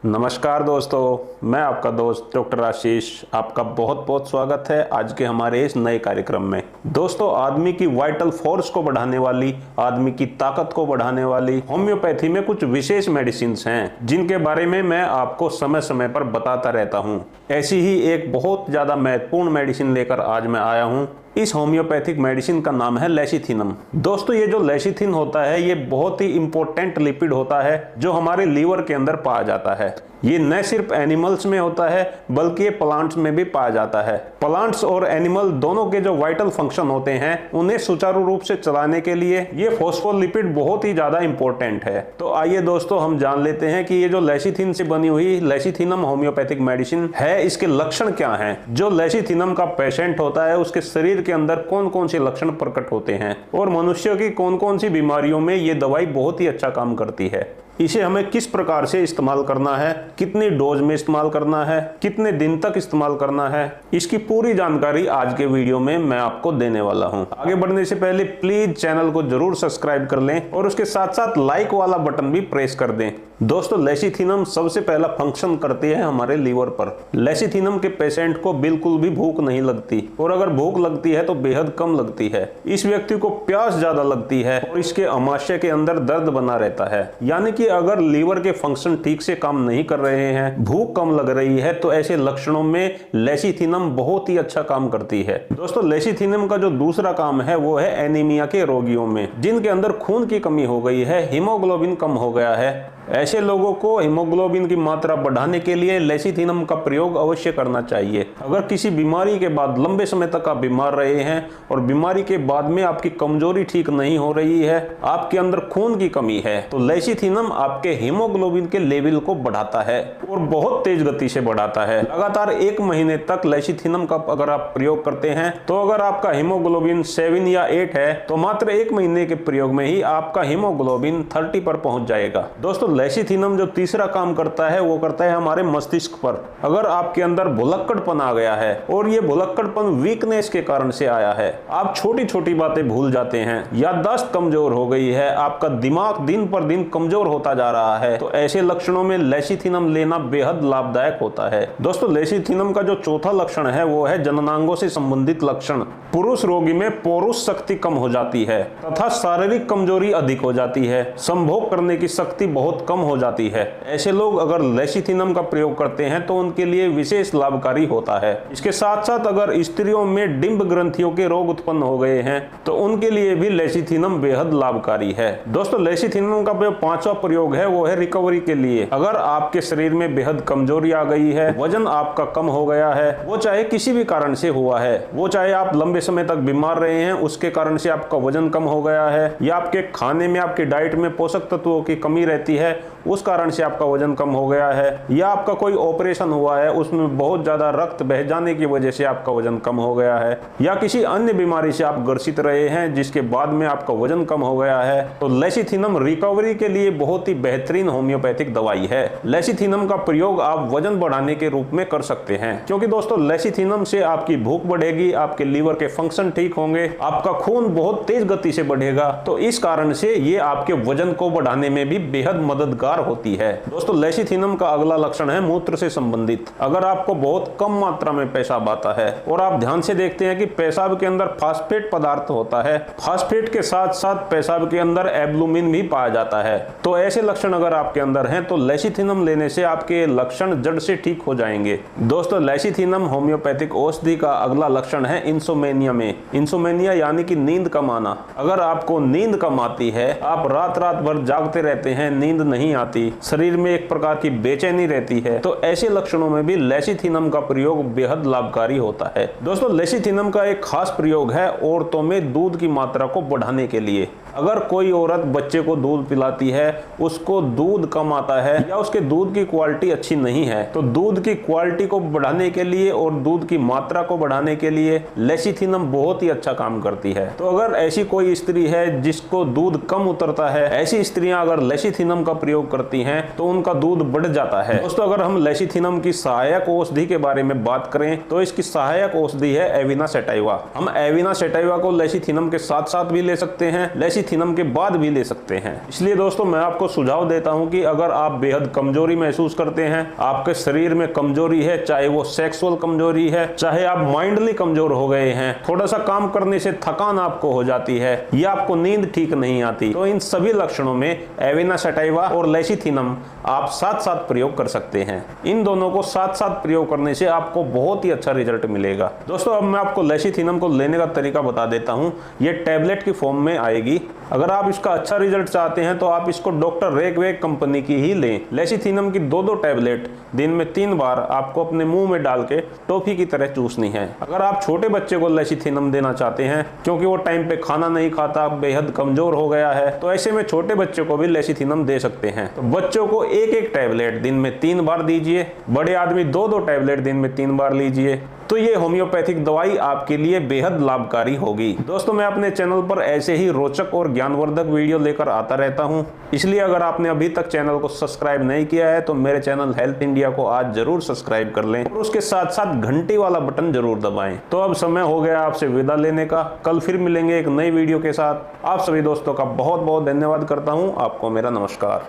नमस्कार दोस्तों, मैं आपका दोस्त डॉक्टर आशीष। आपका बहुत बहुत स्वागत है आज के हमारे इस नए कार्यक्रम में। दोस्तों, आदमी की वाइटल फोर्स को बढ़ाने वाली, आदमी की ताकत को बढ़ाने वाली होम्योपैथी में कुछ विशेष मेडिसिन हैं जिनके बारे में मैं आपको समय समय पर बताता रहता हूं। ऐसी ही एक बहुत ज़्यादा महत्वपूर्ण मेडिसिन लेकर आज मैं आया हूं। इस होम्योपैथिक मेडिसिन का नाम है लेसिथिनम। दोस्तों, ये जो लेसिथिन होता है ये बहुत ही इंपॉर्टेंट लिपिड होता है जो हमारे लीवर के अंदर पाया जाता है। ये न सिर्फ एनिमल्स में होता है बल्कि ये प्लांट्स में भी पाया जाता है। प्लांट्स और एनिमल दोनों के जो वाइटल फंक्शन होते हैं उन्हें सुचारू रूप से चलाने के लिए ये फॉस्फोलिपिड बहुत ही ज्यादा इंपॉर्टेंट है। तो आइए दोस्तों, हम जान लेते हैं कि ये जो लेसिथिन से बनी हुई लेसिथिनम होम्योपैथिक मेडिसिन है, इसके लक्षण क्या हैं। जो लेसिथिनम का पेशेंट होता है उसके शरीर के अंदर कौन कौन से लक्षण प्रकट होते हैं और मनुष्य की कौन कौन सी बीमारियों में ये दवाई बहुत ही अच्छा काम करती है। इसे हमें किस प्रकार से इस्तेमाल करना है, कितनी डोज में इस्तेमाल करना है, कितने दिन तक इस्तेमाल करना है, इसकी पूरी जानकारी आज के वीडियो में मैं आपको देने वाला हूं। आगे बढ़ने से पहले प्लीज चैनल को जरूर सब्सक्राइब कर लें और उसके साथ साथ लाइक वाला बटन भी प्रेस कर दें। दोस्तों, लेसिथिनम सबसे पहला फंक्शन करती है हमारे लीवर पर। लेसिथिनम के पेशेंट को बिल्कुल भी भूख नहीं लगती और अगर भूख लगती है तो बेहद कम लगती है। इस व्यक्ति को प्यास ज्यादा लगती है और इसके अमाशय के अंदर दर्द बना रहता है। यानी कि अगर लीवर के फंक्शन ठीक से काम नहीं कर रहे हैं, भूख कम लग रही है, तो ऐसे लक्षणों में लेसिथिनम बहुत ही अच्छा काम करती है। दोस्तों, लेसिथिनम का जो दूसरा काम है वो है एनीमिया के रोगियों में, जिनके अंदर खून की कमी हो गई है, हीमोग्लोबिन कम हो गया है। ऐसे लोगों को हीमोग्लोबिन की मात्रा बढ़ाने के लिए लेसिथिनम का प्रयोग अवश्य करना चाहिए। अगर किसी बीमारी के बाद लंबे समय तक आप बीमार रहे हैं और बीमारी के बाद में आपकी कमजोरी ठीक नहीं हो रही है, आपके अंदर खून की कमी है, तो लेसिथिनम आपके हीमोग्लोबिन के लेवल को बढ़ाता है और बहुत तेज गति से बढ़ाता है। लगातार 1 महीने तक लेसिथिनम का अगर आप प्रयोग करते हैं तो अगर आपका हीमोग्लोबिन 7 या 8 है तो मात्र 1 महीने के प्रयोग में ही आपका हीमोग्लोबिन 30 पर पहुंच जाएगा। दोस्तों, लेसिथिनम जो तीसरा काम करता है वो करता है हमारे मस्तिष्क पर। अगर आपके अंदर भुलक्कड़पन आ गया है और ये भुलक्कड़पन वीकनेस के कारण से आया है, आप छोटी छोटी बातें भूल जाते हैं, याददाश्त कमजोर हो गई है, आपका दिमाग दिन पर दिन कमजोर होता जा रहा है, तो ऐसे लक्षणों में लेसिथिनम लेना बेहद लाभदायक होता है। दोस्तों, लेसिथिनम का जो चौथा लक्षण है वो है जननांगों से संबंधित लक्षण। पुरुष रोगी में पौरुष शक्ति कम हो जाती है तथा शारीरिक कमजोरी अधिक हो जाती है, संभोग करने की शक्ति बहुत कम हो जाती है। ऐसे लोग अगर लेसिथिनम का प्रयोग करते हैं तो उनके लिए विशेष लाभकारी होता है। इसके साथ साथ अगर स्त्रियों में डिंब ग्रंथियों के रोग उत्पन्न हो गए हैं तो उनके लिए भी लेसिथिनम बेहद लाभकारी है। दोस्तों, लेसिथिनम का जो 5वां प्रयोग है वो है रिकवरी के लिए। अगर आपके शरीर में बेहद कमजोरी आ गई है, वजन आपका कम हो गया है, वो चाहे किसी भी कारण से हुआ है, वो चाहे आप लंबे समय तक बीमार रहे हैं उसके कारण से आपका वजन कम हो गया है, या आपके खाने में, आपकी डाइट में पोषक तत्वों की कमी रहती है उस कारण से आपका वजन कम हो गया है, या आपका कोई ऑपरेशन हुआ है उसमें बहुत ज्यादा रक्त बह जाने की वजह से आपका वजन कम हो गया है, या किसी अन्य बीमारी से आप ग्रसित रहे हैं जिसके बाद में आपका वजन कम हो गया है, तो लेसिथिनम रिकवरी के लिए बहुत ही बेहतरीन होम्योपैथिक दवाई है। लेसिथिनम का प्रयोग आप वजन बढ़ाने के रूप में कर सकते हैं, क्योंकि दोस्तों लेसिथिनम से आपकी भूख बढ़ेगी, आपके लीवर के फंक्शन ठीक होंगे, आपका खून बहुत तेज गति से बढ़ेगा, तो इस कारण से ये आपके वजन को बढ़ाने में भी बेहद मददगार होती है। दोस्तों, लेसिथिनम का अगला लक्षण है मूत्र से संबंधित। अगर आपको बहुत कम मात्रा में पेशाब आता है और आप ध्यान से देखते हैं कि पेशाब के अंदर फास्फेट पदार्थ होता है, फास्फेट के साथ साथ पेशाब के अंदर एब्लुमिन भी पाया जाता है, तो ऐसे लक्षण अगर आपके अंदर हैं तो लेसिथिनम लेने से आपके लक्षण जड़ से ठीक हो जाएंगे। दोस्तों, लेसिथिनम होम्योपैथिक औषधि का अगला लक्षण है इंसोमेनिया में। इंसोमेनिया यानी कि नींद कम आना। अगर आपको नींद कम आती है, आप रात रात भर जागते रहते हैं, नींद नहीं आती, शरीर में एक प्रकार की बेचैनी रहती है, तो ऐसे लक्षणों में भी लेसिथिनम का प्रयोग बेहद लाभकारी होता है। दोस्तों, लेसिथिनम का एक खास प्रयोग है औरतों में दूध की मात्रा को बढ़ाने के लिए। अगर कोई औरत बच्चे को दूध पिलाती है, उसको दूध कम आता है या उसके दूध की क्वालिटी अच्छी नहीं है, तो दूध की क्वालिटी को बढ़ाने के लिए और दूध की मात्रा को बढ़ाने के लिए लेसिथिनम बहुत ही अच्छा काम करती है। तो अगर ऐसी कोई स्त्री है जिसको दूध कम उतरता है, ऐसी स्त्रियां अगर लेसिथिनम का प्रयोग करती हैं तो उनका दूध बढ़ जाता है। दोस्तों, अगर हम लेसिथिनम की सहायक औषधि के बारे में बात करें तो इसकी सहायक औषधि है एविना सेटाइवा। हम एविना सेटाइवा को लेसिथिनम के साथ साथ भी ले सकते हैं। लेसिथिनम के बाद भी ले सकते हैं। इसलिए दोस्तों मैं आपको सुझाव देता हूं कि अगर आप बेहद कमजोरी महसूस करते हैं, आपके शरीर में कमजोरी है, चाहे वो सेक्सुअल कमजोरी है, चाहे आप माइंडली कमजोर हो गए हैं, थोड़ा सा काम करने से थकान आपको हो जाती है या आपको नींद ठीक नहीं आती, तो इन सभी लक्षणों में एविना सटाइवा और लेसिथिनम आप साथ साथ प्रयोग कर सकते हैं। इन दोनों को साथ साथ प्रयोग करने से आपको बहुत ही अच्छा रिजल्ट मिलेगा। दोस्तों अब मैं आपको लेसिथिनम को लेने का तरीका बता देता हूं। ये टैबलेट की फॉर्म में आएगी। अगर आप इसका अच्छा रिजल्ट चाहते हैं तो आप इसको डॉक्टर रेकवेक कंपनी की ही लें। लेसिथिनम की 2-2 टैबलेट दिन में 3 बार आपको अपने मुंह में डाल के टॉफी की तरह चूसनी है। अगर आप छोटे बच्चे को लेसिथिनम देना चाहते हैं क्योंकि वो टाइम पे खाना नहीं खाता, बेहद कमजोर हो गया है, तो ऐसे में छोटे बच्चे को भी लेसिथिनम दे सकते हैं। तो बच्चों को 1-1 टैबलेट दिन में 3 बार दीजिए, बड़े आदमी 2-2 टैबलेट दिन में 3 बार लीजिए। तो ये होम्योपैथिक दवाई आपके लिए बेहद लाभकारी होगी। दोस्तों मैं अपने चैनल पर ऐसे ही रोचक और ज्ञानवर्धक वीडियो लेकर आता रहता हूं, इसलिए अगर आपने अभी तक चैनल को सब्सक्राइब नहीं किया है तो मेरे चैनल हेल्थ इंडिया को आज जरूर सब्सक्राइब कर लें और उसके साथ साथ घंटी वाला बटन जरूर दबाएं। तो अब समय हो गया आपसे विदा लेने का। कल फिर मिलेंगे एक नई वीडियो के साथ। आप सभी दोस्तों का बहुत बहुत धन्यवाद करता हूँ। आपको मेरा नमस्कार।